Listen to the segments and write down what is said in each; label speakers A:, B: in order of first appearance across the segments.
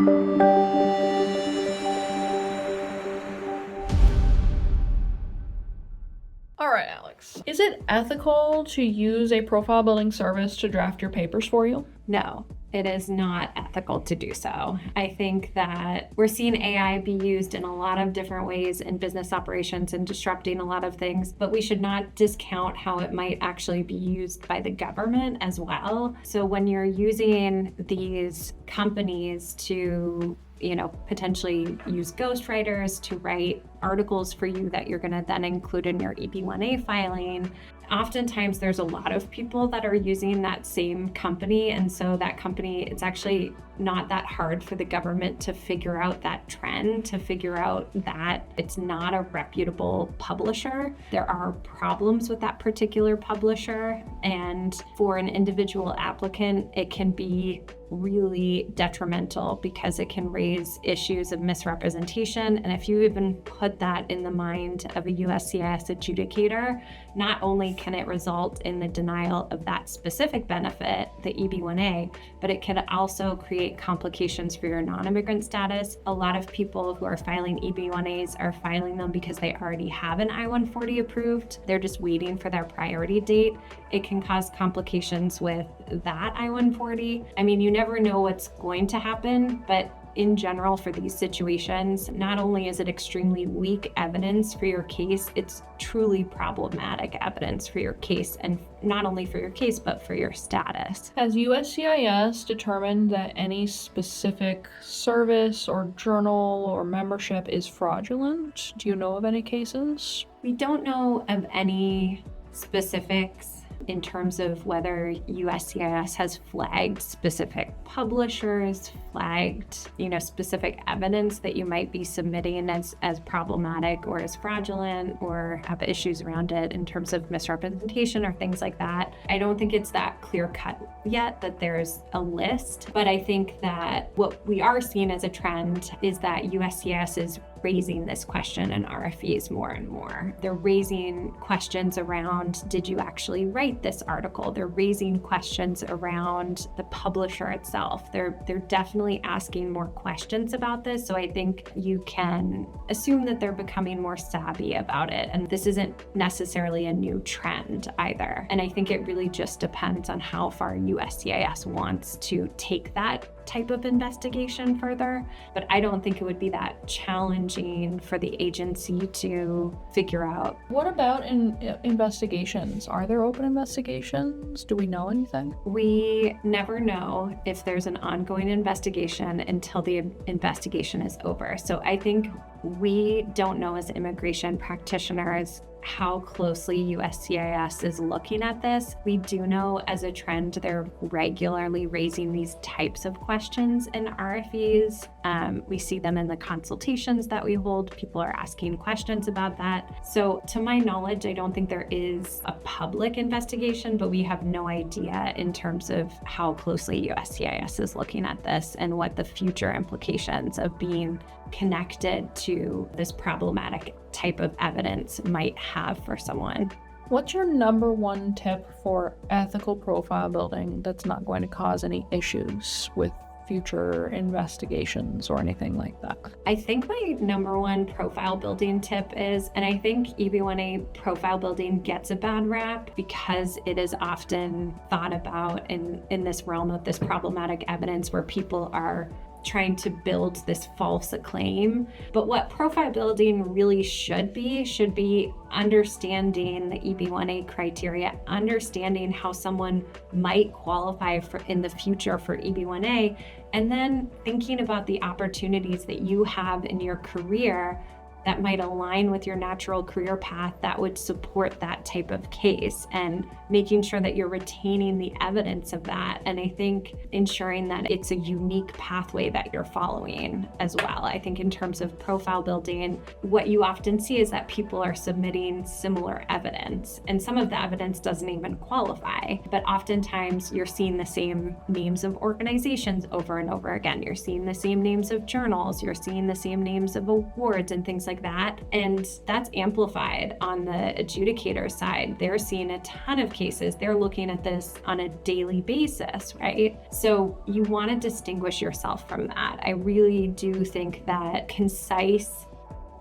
A: All right, Alex. Is it ethical to use a profile building service to draft your papers for you?
B: No, it is not ethical to do so. I think that we're seeing AI be used in a lot of different ways in business operations and disrupting a lot of things, but we should not discount how it might actually be used by the government as well. So when you're using these companies to potentially use ghostwriters to write articles for you that you're going to then include in your EB1A filing. Oftentimes there's a lot of people that are using that same company. And so that company, it's actually not that hard for the government to figure out that trend, to figure out that it's not a reputable publisher. There are problems with that particular publisher. And for an individual applicant, it can be really detrimental because it can raise issues of misrepresentation. And if you even put that in the mind of a USCIS adjudicator, not only can it result in the denial of that specific benefit, the EB1A, but it can also create complications for your non-immigrant status. A lot of people who are filing EB1As are filing them because they already have an I-140 approved. They're just waiting for their priority date. It can cause complications with that I-140. I mean, you never know what's going to happen, but in general, for these situations, not only is it extremely weak evidence for your case, it's truly problematic evidence for your case, and not only for your case, but for your status.
A: Has USCIS determined that any specific service or journal or membership is fraudulent? Do you know of any cases?
B: We don't know of any specifics in terms of whether USCIS has flagged specific publishers, flagged, specific evidence that you might be submitting as problematic or as fraudulent or have issues around it in terms of misrepresentation or things like that. I don't think it's that clear cut yet that there's a list, but I think that what we are seeing as a trend is that USCIS is raising this question in RFEs more and more. They're raising questions around, did you actually write this article? They're raising questions around the publisher itself. They're definitely asking more questions about this. So I think you can assume that they're becoming more savvy about it. And this isn't necessarily a new trend either. And I think it really just depends on how far USCIS wants to take that type of investigation further, but I don't think it would be that challenging for the agency to figure out.
A: What about investigations? Are there open investigations? Do we know anything?
B: We never know if there's an ongoing investigation until the investigation is over. So I think we don't know as immigration practitioners how closely USCIS is looking at this. We do know as a trend they're regularly raising these types of questions in RFEs. We see them in the consultations that we hold. People are asking questions about that. So to my knowledge, I don't think there is a public investigation, but we have no idea in terms of how closely USCIS is looking at this and what the future implications of being connected to this problematic type of evidence might have for someone.
A: What's your number one tip for ethical profile building that's not going to cause any issues with future investigations or anything like that?
B: I think my number one profile building tip is, and I think EB1A profile building gets a bad rap because it is often thought about in this realm of this problematic evidence where people are trying to build this false acclaim. But what profile building really should be understanding the EB1A criteria, understanding how someone might qualify for in the future for EB1A, and then thinking about the opportunities that you have in your career that might align with your natural career path that would support that type of case, and making sure that you're retaining the evidence of that. And I think ensuring that it's a unique pathway that you're following as well. I think in terms of profile building, what you often see is that people are submitting similar evidence, and some of the evidence doesn't even qualify, but oftentimes you're seeing the same names of organizations over and over again. You're seeing the same names of journals, you're seeing the same names of awards and things like like that. And that's amplified on the adjudicator side. They're seeing a ton of cases. They're looking at this on a daily basis, right? So you want to distinguish yourself from that. I really do think that concise,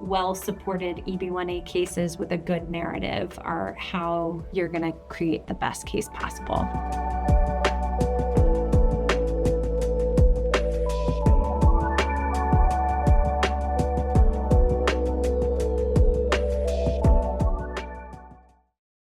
B: well-supported EB1A cases with a good narrative are how you're going to create the best case possible.